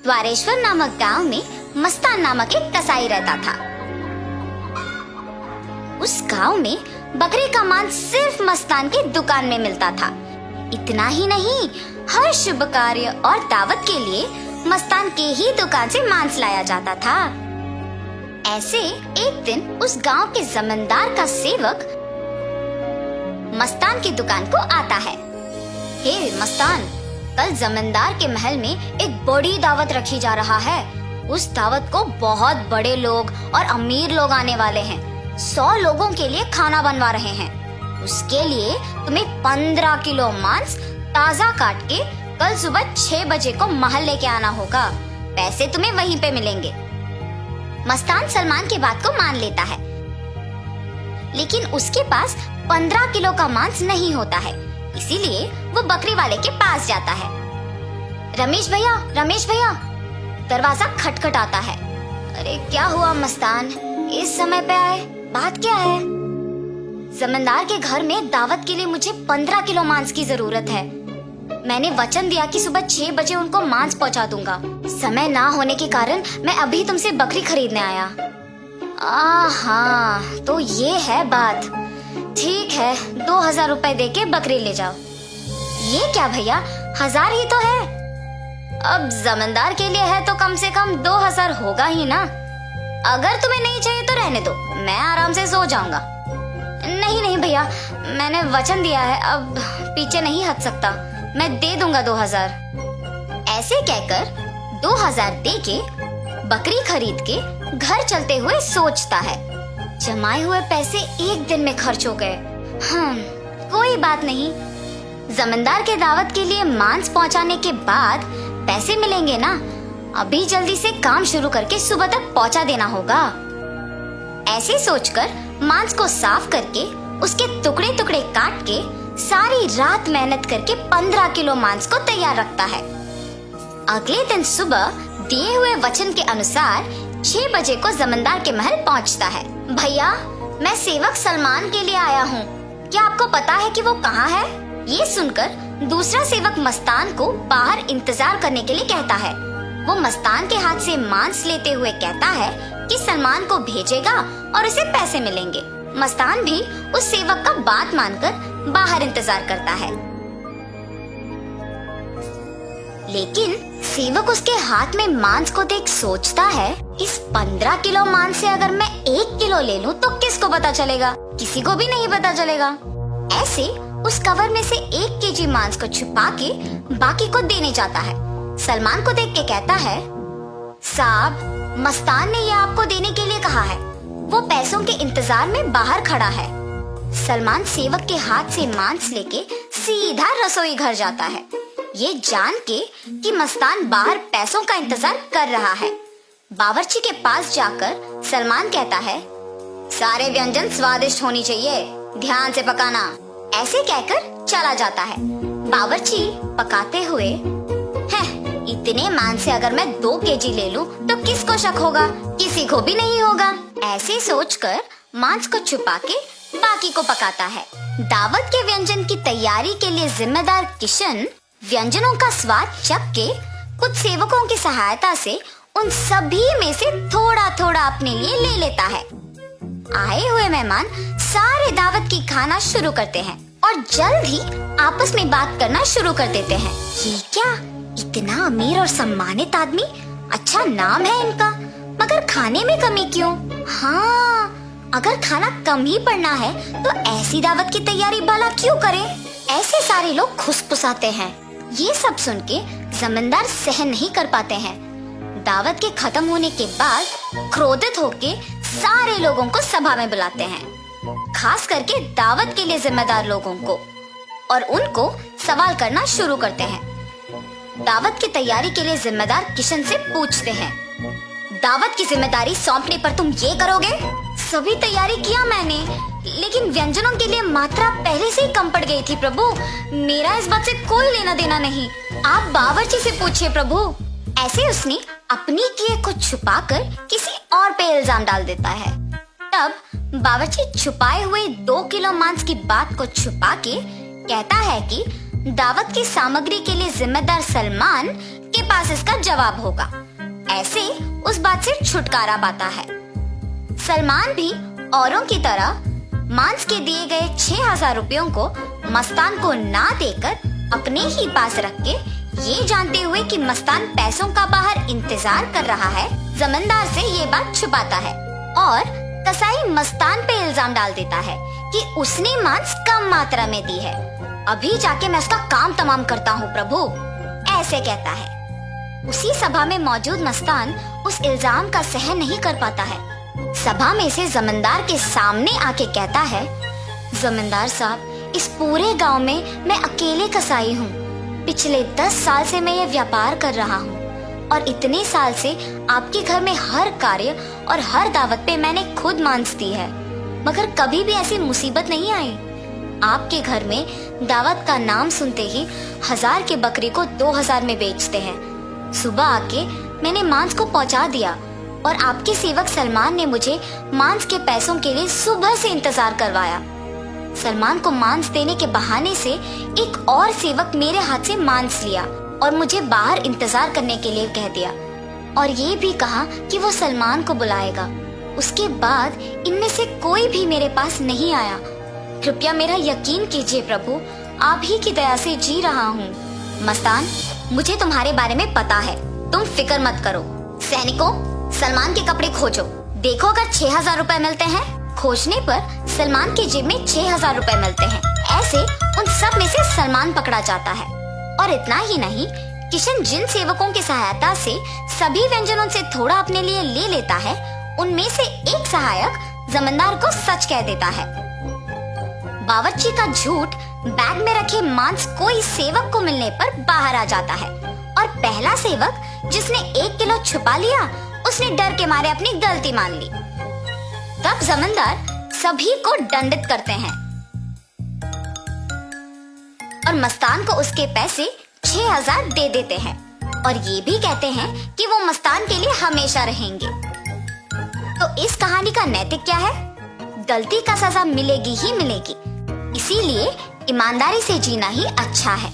द्वारेश्वर नामक गांव में मस्तान नामक एक कसाई रहता था। उस गांव में बकरे का मांस सिर्फ मस्तान की दुकान में मिलता था। इतना ही नहीं, हर शुभ कार्य और दावत के लिए मस्तान के ही दुकान से मांस लाया जाता था। ऐसे एक दिन उस गांव के जमींदार का सेवक मस्तान की दुकान को आता है। हे मस्तान, कल जमींदार के महल में एक बड़ी दावत रखी जा रहा है। उस दावत को बहुत बड़े लोग और अमीर लोग आने वाले हैं। 100 लोगों के लिए खाना बनवा रहे हैं। उसके लिए तुम्हें 15 किलो मांस ताजा काट के कल सुबह 6 बजे को महल लेके आना होगा। पैसे तुम्हें वहीं पे मिलेंगे। मस्तान सलमान की बात को मान लेता है, लेकिन उसके पास 15 किलो का मांस नहीं होता है। इसीलिए वो बकरी वाले के पास जाता है। रमेश भैया, दरवाजा खटखटाता है। अरे क्या हुआ मस्तान, इस समय पे आए, बात क्या है? जमींदार के घर में दावत के लिए मुझे 15 किलो मांस की जरूरत है। मैंने वचन दिया कि सुबह 6 बजे उनको मांस पहुंचा दूंगा। समय ना होने के कारण मैं अभी तुमसे बकरी खरीदने आया। हाँ, तो ये है बात। ठीक है, 2000 रुपए दे के बकरी ले जाओ। ये क्या भैया, 1000 ही तो है। अब जमींदार के लिए है तो कम से कम 2000 होगा ही ना। अगर तुम्हें नहीं चाहिए तो रहने दो, मैं आराम से सो जाऊंगा। नहीं भैया, मैंने वचन दिया है, अब पीछे नहीं हट सकता। मैं दे दूंगा 2000। ऐसे कहकर 2000 दे के बकरी खरीद के घर चलते हुए सोचता है, जमाए हुए पैसे एक दिन में खर्च हो गए। कोई बात नहीं, जमींदार के दावत के लिए मांस पहुंचाने के बाद पैसे मिलेंगे ना। अभी जल्दी से काम शुरू करके सुबह तक पहुंचा देना होगा। ऐसे सोचकर मांस को साफ करके उसके टुकड़े टुकड़े काट के सारी रात मेहनत करके 15 किलो मांस को तैयार रखता है। अगले दिन सुबह दिए हुए वचन के अनुसार 6 बजे को जमींदार के महल पहुंचता है। भैया, मैं सेवक सलमान के लिए आया हूँ। क्या आपको पता है कि वो कहाँ है? ये सुनकर दूसरा सेवक मस्तान को बाहर इंतजार करने के लिए कहता है। वो मस्तान के हाथ से मांस लेते हुए कहता है कि सलमान को भेजेगा और उसे पैसे मिलेंगे। मस्तान भी उस सेवक का बात मानकर बाहर इंतजार करता है, लेकिन सेवक उसके हाथ में मांस को देख सोचता है, इस 15 किलो मांस से अगर मैं 1 किलो ले लूं तो किसको पता चलेगा? किसी को भी नहीं पता चलेगा। ऐसे उस कवर में से 1 केजी मांस को छुपा के बाकी को देने जाता है। सलमान को देख के कहता है, साहब, मस्तान ने ये आपको देने के लिए कहा है। वो पैसों के इंतजार में बाहर खड़ा है। सलमान सेवक के हाथ से मांस लेके सीधा रसोई घर जाता है, ये जान के कि मस्तान बाहर पैसों का इंतजार कर रहा है। बावर्ची के पास जाकर सलमान कहता है, सारे व्यंजन स्वादिष्ट होनी चाहिए, ध्यान से पकाना। ऐसे कहकर चला जाता है। बावर्ची पकाते हुए, इतने मांस से अगर मैं 2 केजी ले लूं तो किसको शक होगा? किसी को भी नहीं होगा। ऐसे सोचकर मांस को छुपा के बाकी को पकाता है। दावत के व्यंजन की तैयारी के लिए जिम्मेदार किशन व्यंजनों का स्वाद चख के कुछ सेवकों की सहायता से उन सभी में से थोड़ा थोड़ा अपने लिए ले लेता है। आए हुए मेहमान सारे दावत की खाना शुरू करते हैं और जल्द ही आपस में बात करना शुरू कर देते हैं। ये क्या, इतना अमीर और सम्मानित आदमी, अच्छा नाम है इनका, मगर खाने में कमी क्यों? हाँ, अगर खाना कम ही पड़ना है तो ऐसी दावत की तैयारी भला क्यों करें? ऐसे सारे लोग खुसफुसाते हैं। ये सब सुन के जमींदार सहन नहीं कर पाते हैं। दावत के खत्म होने के बाद क्रोधित होके सारे लोगों को सभा में बुलाते हैं, खास करके दावत के लिए जिम्मेदार लोगों को, और उनको सवाल करना शुरू करते हैं। दावत की तैयारी के लिए जिम्मेदार किशन से पूछते हैं, दावत की जिम्मेदारी सौंपने पर तुम ये करोगे? सभी तैयारी किया मैंने, लेकिन व्यंजनों के लिए मात्रा पहले से ही कम पड़ गई थी प्रभु। मेरा इस बात से कोई लेना देना नहीं, आप बावर्ची से पूछिए प्रभु। ऐसे उसने अपनी किए को छुपाकर किसी और पे इल्जाम डाल देता है। तब बावर्ची छुपाए हुए 2 किलो मांस की बात को छुपा के कहता है कि दावत की सामग्री के लिए जिम्मेदार सलमान के पास इसका जवाब होगा। ऐसे उस बात से छुटकारा पाता है। सलमान भी औरों की तरह मांस के दिए गए 6,000 रुपयों को मस्तान को ना देकर अपने ही पास रख के, ये जानते हुए कि मस्तान पैसों का बाहर इंतजार कर रहा है, जमींदार से ये बात छुपाता है और कसाई मस्तान पे इल्जाम डाल देता है कि उसने मांस कम मात्रा में दी है। अभी जाके मैं उसका काम तमाम करता हूँ प्रभु, ऐसे कहता है। उसी सभा में मौजूद मस्तान उस इल्जाम का सहन नहीं कर पाता है। सभा में से जमींदार के सामने आके कहता है, जमींदार साहब, इस पूरे गांव में मैं अकेले कसाई हूँ। पिछले 10 साल से मैं ये व्यापार कर रहा हूँ और इतने साल से आपके घर में हर कार्य और हर दावत पे मैंने खुद मांस दी है, मगर कभी भी ऐसी मुसीबत नहीं आई। आपके घर में दावत का नाम सुनते ही 1000 की बकरी को 2000 में बेचते हैं। सुबह आके मैंने मांस को पहुंचा दिया और आपके सेवक सलमान ने मुझे मांस के पैसों के लिए सुबह से इंतजार करवाया। सलमान को मांस देने के बहाने से एक और सेवक मेरे हाथ से मांस लिया और मुझे बाहर इंतजार करने के लिए कह दिया और ये भी कहा कि वो सलमान को बुलाएगा। उसके बाद इनमें से कोई भी मेरे पास नहीं आया। कृपया मेरा यकीन कीजिए प्रभु, आप ही की दया से जी रहा हूँ। मस्तान, मुझे तुम्हारे बारे में पता है, तुम फिक्र मत करो। सैनिकों, सलमान के कपड़े खोजो, देखो अगर 6,000 रुपए मिलते हैं। खोजने पर सलमान की जेब में 6,000 रुपए मिलते हैं। ऐसे उन सब में से सलमान पकड़ा जाता है। और इतना ही नहीं, किशन जिन सेवकों की सहायता से सभी व्यंजनों से थोड़ा अपने लिए ले लेता है, उनमें से एक सहायक जमींदार को सच कह देता है। बावर्ची का झूठ बैग में रखे मांस कोई सेवक को मिलने पर बाहर आ जाता है और पहला सेवक जिसने 1 किलो छुपा लिया, उसने डर के मारे अपनी गलती मान ली। तब जमींदार सभी को दंडित करते हैं और मस्तान को उसके पैसे 6,000 दे देते हैं और ये भी कहते हैं कि वो मस्तान के लिए हमेशा रहेंगे। तो इस कहानी का नैतिक क्या है? गलती का सजा मिलेगी ही मिलेगी, इसीलिए ईमानदारी से जीना ही अच्छा है।